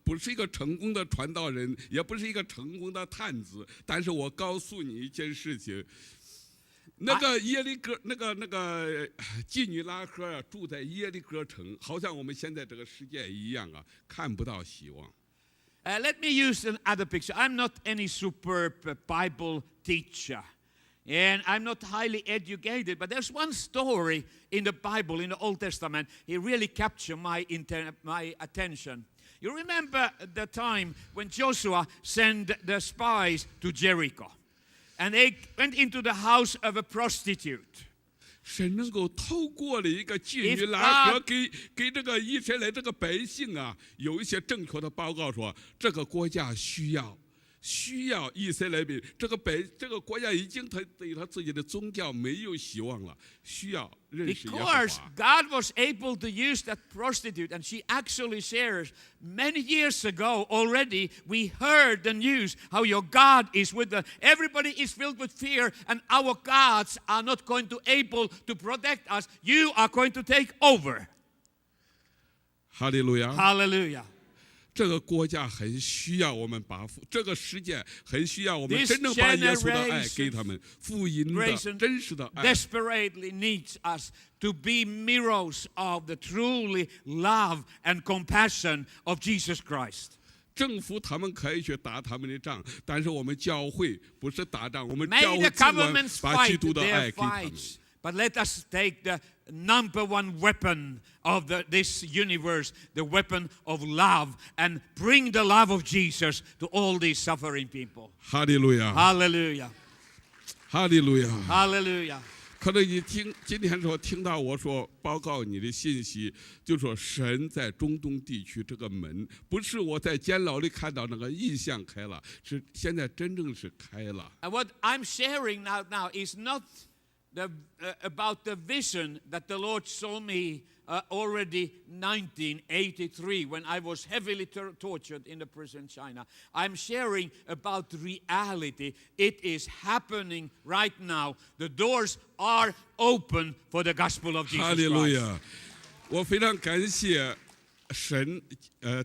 不是一个成功的传道人，也不是一个成功的探子，但是我告诉你一件事情。那个耶利哥，那个妓女拉赫啊，住在耶利哥城，好像我们现在这个世界一样啊，看不到希望。 Let me use another picture. I'm not any superb Bible teacher. And I'm not highly educated, but there's one story in the Bible, in the Old Testament, it really captured my attention. You remember the time when Joshua sent the spies to Jericho, and they went into the house of a prostitute. 神能够透过了一个妓女拉合给这个以色列这个百姓啊，有一些正确的报告说，这个国家需要以色列民，这个国家已经对他自己的宗教没有希望了，需要认识耶和华。 Because God was able to use that prostitute, and she actually shares many years ago already, we heard the news how your God is with us. Everybody is filled with fear, and our gods are not going to able to protect us. You are going to take over. 哈利路亚！ Hallelujah. 这个国家很需要我们把这个世界很需要我们 This 真正把耶稣的爱给他们，福音的 generation 真实的爱。 desperately needs us to be mirrors of the truly love and compassion of Jesus Christ. 政府他们可以去打他们的仗，但是我们教会不是打仗，我们教 May 会 the 尽管 governments 把基 fight 督的爱 their 给他们。 fights, but let us take the number one weapon of this universe, the weapon of love, and bring the love of Jesus to all these suffering people. 哈利路亚， Hallelujah. 哈利路亚。 Hallelujah. 可能你今天听到我说报告你的信息，就说神在中东地区这个门，不是我在监牢里看到那个异象开了，是现在真正是开了。 And what I'm sharing now is not about the vision that the Lord saw me already 1983 when I was heavily tortured in the prison in China. I'm sharing about reality. It is happening right now. The doors are open for the gospel of Jesus 哈利路 Christ. 亚！我非常感谢神，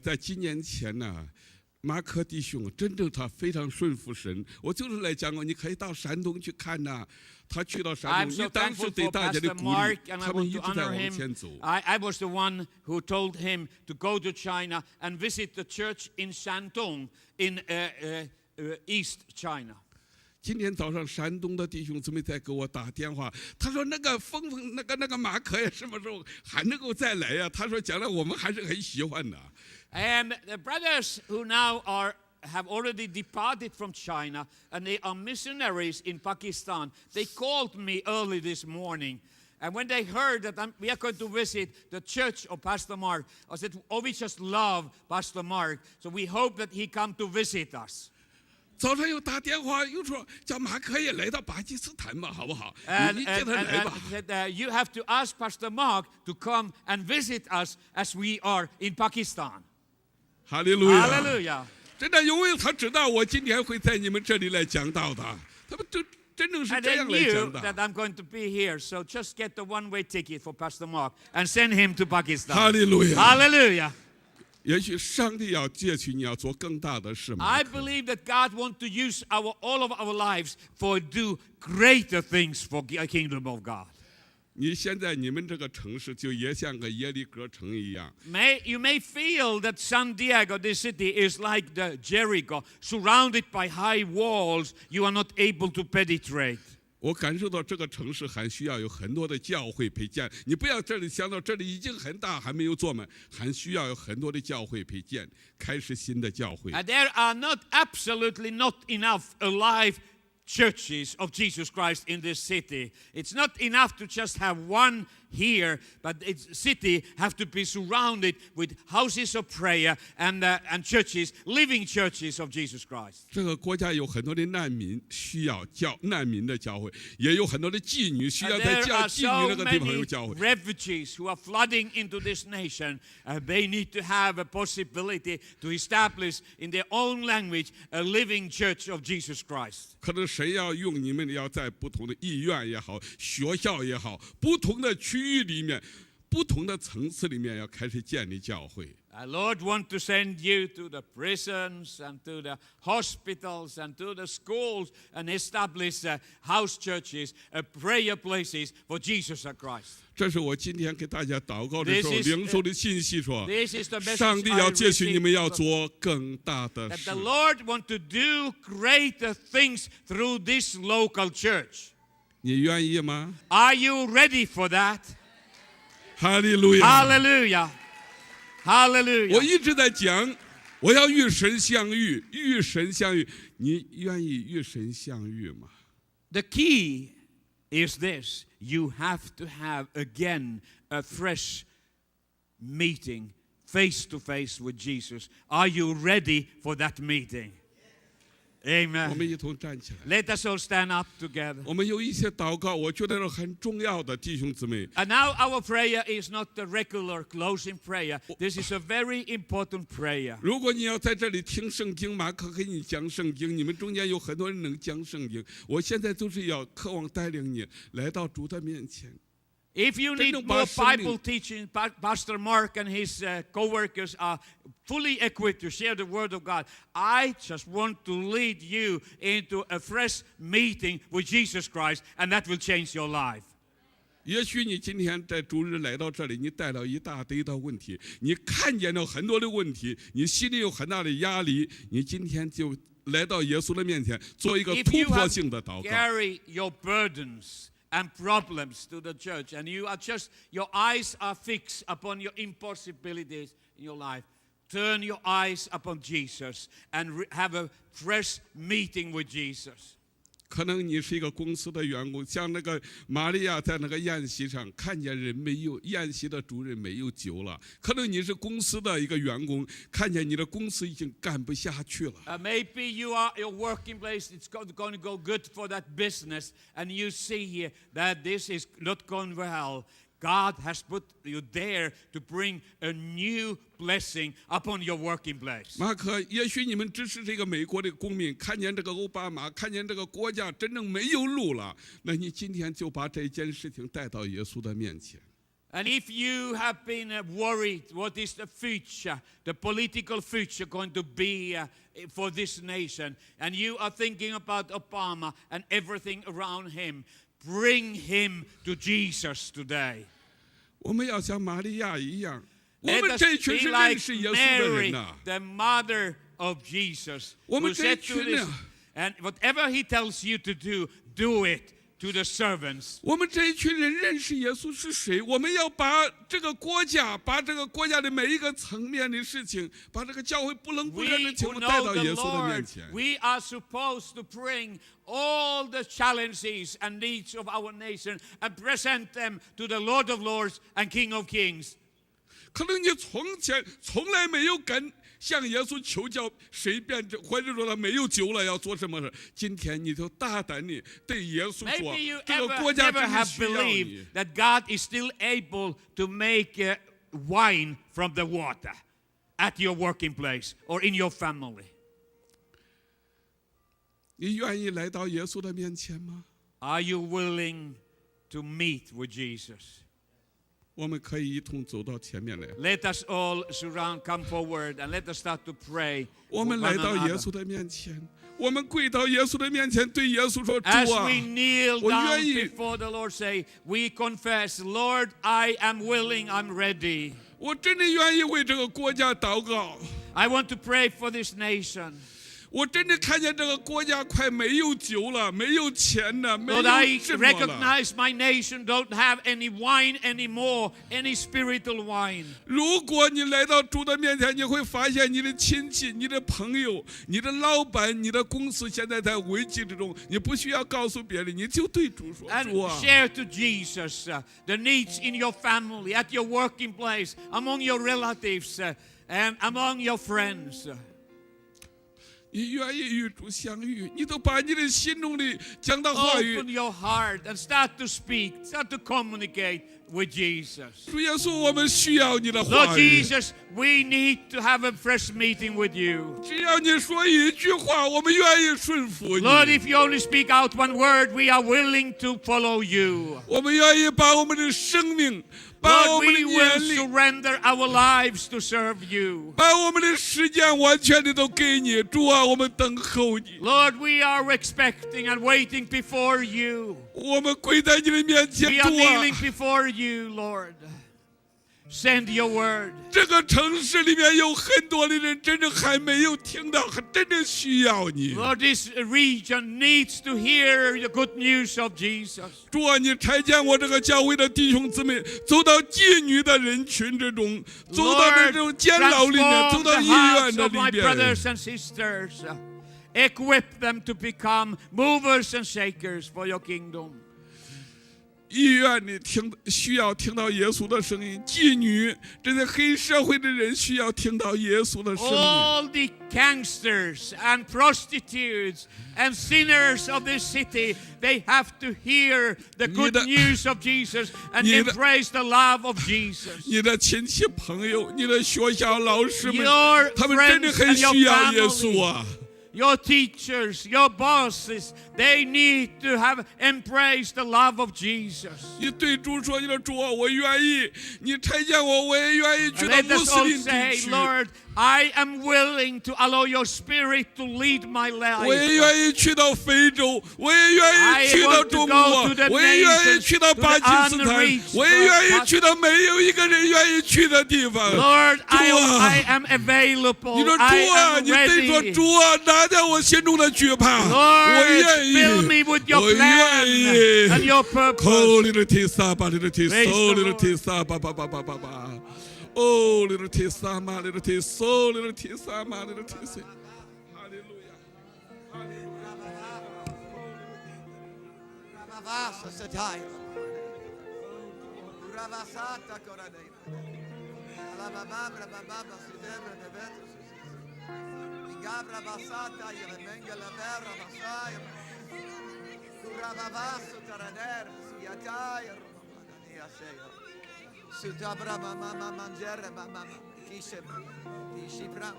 在几年前呢。马可弟兄真正他非常顺服神，我就是来讲过，你可以到山东去看呐。他去到山 I'm 东， so 你当时 thankful 对 for 大家的 Pastor 鼓励 Mark, and I 他们 want 一 to 直在 honor 往前 him. 走。 I was the one who told him to go to China and visit the church in Shandong in East China. 今天早上山东的弟兄姊妹在给我打电话，他说那个那个马可呀，什么时候还能够再来呀？他说将来我们还是很喜欢的。And the brothers who now have already departed from China and they are missionaries in Pakistan, they called me early this morning. And when they heard that we are going to visit the church of Pastor Mark, I said, oh, we just love Pastor Mark, so we hope that he come to visit us. 早上又打电话，又说叫马可也来到巴基斯坦吧，好不好？ And 你叫他来吧。 said, you have to ask Pastor Mark to come and visit us as we are in Pakistan. 哈利路亚！ Hallelujah. 真的，因为他知道我今天会在你们这里来讲道的，他们真正是 And 这 they 样来 knew 讲 that 的。 I'm going to be here, so just get the one-way ticket for Pastor Mark and send him to Pakistan. 哈利路亚！ Hallelujah. 也许上帝要借取你要做更大的事嘛。 I believe that God wants to use all of our lives for do greater things for the kingdom of God. 你现在你们这个城市就也像个耶利哥城一样， You may feel that San Diego, this city, is like the Jericho, surrounded by high walls you are not able to penetrate. 我感受到这个城市还需要有很多的教会陪建。你不要这里想到这里已经很大，还没有坐满，还需要有很多的教会陪建，开始新的教会。 And there are absolutely not enough alive churches of Jesus Christ in this city. It's not enough to just have one here, but its city have to be surrounded with houses of prayer and churches, living churches of Jesus Christ. 这个国家有很多的难民，需要难民的教会，也有很多的妓女需要 And 在 there are 妓女 so 那个地方 many 有教会。 refugees who are flooding into this nation. They need to have a possibility to establish in their own language a living church of Jesus Christ. 可能神要用你们，要在不同的医院也好，学校也好，不同的区域里面，不同的层次里面，要开始建立教会。 Lord want to send you to the prisons and to the hospitals and to the schools and establish house churches, prayer places for Jesus Christ. 这是我今天给大家祷告的时候 This is, 领受的信息说， This is the message 上帝 I 要借许你们 received 要做更大的 that 事 the。Lord want to do greater things through this local church. 你愿意吗？ Are you ready for that? 哈利路亚！ Hallelujah. Hallelujah. 我一直在讲，我要与神相遇，与神相遇。你愿意与神相遇吗？ The key is this. You have to have again a fresh meeting face to face with Jesus. Are you ready for that meeting? 我 Amen. 们一同站起来。 Let us all stand up together. 我们有一些祷告，我觉得是很重要的，弟兄姊妹。 And now our prayer is not the regular closing prayer. This is a very important prayer. 如果你要在这里听圣经，马可给你讲圣经，你们中间有很多人能讲圣经。我现在就是要渴望带领你来到主的面前。 If you need more Bible teaching, Pastor Mark and his co-workers are fully equipped to share the Word of God. I just want to lead you into a fresh meeting with Jesus Christ, and that will change your life. 也许你今天在主日来到这里，你带了一大堆的问题，你看见了很多的问题，你心里有很大的压力，你今天就来到耶稣的面前，做一个 If 突 you 破 have 性的祷告。 carry your burdens and problems to the church, and your eyes are fixed upon your impossibilities in your life, turn your eyes upon Jesus and have a fresh meeting with Jesus. 可能你是一个公司的员工，像那个玛利亚在那个宴席上看见人没有，宴席的主人没有酒了。可能你是公司的一个员工，看见你的公司已经干不下去了。 Maybe your working place, it's going to go good for that business, and you see here that this is not going well. God has put you there to bring a new blessing upon your working place. 马可，也许你们只是这个美国的公民，看见这个奥巴马，看见这个国家真正没有路了，那你今天就把这件事情带到耶稣的面前。 And if you have been worried, what is the future, the political future going to be for this nation, and you are thinking about Obama and everything around him, bring him to Jesus today. 我们要像玛利亚一样，我 Let 们 us 这群 be 是 like 认识耶稣的人 Mary, 呐。 the mother of Jesus, 我们 who 这一 said to 群 this, 呢， and whatever he tells you to do, do it to the servants. 我们这一群人认识耶稣是谁？我们要把这个国家，把这个国家的每一个层面的事情，把这个教会不能不 We 认的情 who 况带 know 到 the 耶稣的面 Lord, 前。 we are supposed to bring all the challenges and needs of our nation and present them to the Lord of Lords and King of Kings. 可能你从前从来没有向耶稣求教谁变这，或者说他没有救了要做什么事，今天你就大胆的对耶稣说 Maybe you， 这个国家 never 真 have 是需要 believed 你。 that God is still able to make wine from the water at your working place or in your family. 你愿意来到耶稣的面前吗？ Are you willing to meet with Jesus? 我们可以一同走到前面来。 Let us all come forward and let us start to pray. 我 for 们 one 来到耶 another. 稣的面前，我们跪到耶稣的面前，对耶稣说：“主 As 啊， we kneel 我 down 愿意 before the Lord, say, we confess, Lord, I am willing, I'm ready. 我真的愿意为这个国家祷告。 I want to pray for this nation. 我真的看见这个国家快没有酒了，没有钱了，没 Lord, I 有什么了。 recognize my nation don't have any wine anymore, any spiritual wine. 如果你来到主的面前，你会发现你的亲戚、你的朋友、你的老板、你的公司现在在危机之中，你不需要告诉别人，你就对主说：“ And 主啊， share to Jesus the needs in your family, at your working place, among your relatives, and among your friends. 你愿意与主相遇，你都把你的心中的讲的话语 Open your heart and start to speak, start to communicate with Jesus. 主耶稣，我们需要你的 Lord 话语。 Jesus, we need to have a fresh meeting with you. 只要你说一句话，我们愿意顺服你。 Lord, if you only speak out one word, we are willing to follow you. 我们愿意把我们的生命，把 Lord, 我们的 we 年 will 龄， surrender our lives to serve you. 把我们的时间完全的都给你。主啊，我们等候你。 Lord, we are expecting and waiting before you. 我们跪在你的面前， We are 主啊， kneeling before you, Lord. Send your word. 这个城市里面有很多的人，真正还没有听到，还真正需要你。 Lord, this region needs to hear the good news of Jesus. 主啊，你差遣我这个教会的弟兄姊妹，走到妓女的人群之中，走到这 Lord, 种监牢里面，走 transform 到 the 医院 hearts 的 of 里 my 边。 brothers and sisters. Equip them to become movers and shakers for your kingdom. 医院里需要听到耶稣的声音，妓女这些黑社会的人需要听到耶稣的声音。 All the gangsters and prostitutes and sinners of this city, they have to hear the good news of Jesus and embrace the love of Jesus. 你的亲戚朋友，你的学校老师们， Your 他们真的 friends 很 and your 需要耶 family, 稣啊！ your teachers, your bosses, they need to have embraced the love of Jesus. 你对主说：“你的主啊，我愿意，你差遣我，我也愿意去到 Let 穆 us 斯 all 林 say, 地区， Lord, I am willing to allow your spirit to lead my 我也 life. 愿意去到非洲，我也愿 I 意去到 want to 中 go 国 to the，我也愿意 nations, 去到 to 巴 the 基斯坦， unreached 我也愿意 parts. 去到没有一个人愿意去的地方。 Lord, 主啊 I am available. 你说主 I 啊， am 你对说 ready. 主啊，拿掉我心中的惧怕，我 Lord, 愿意， fill me with your 我 plan 愿意。 and your 口 purpose. 里的提撒巴里的提 Praise 手 the 里的 Lord. 提撒巴巴巴巴巴巴，哦里的提撒马里的提手里的提撒马里的提手。哈利路亚，哈利路Ravasa Satire. Ravasata Coradeva. Alabama, Baba, Sidebra, the Vetus. Igabra Basata, Yeremenga, La Verra, Masaya. Ravavaso Tarader, Siatire, Manania Sayo. Sutabra, Mama, Mangere, Mama, Kishim, Ishibra.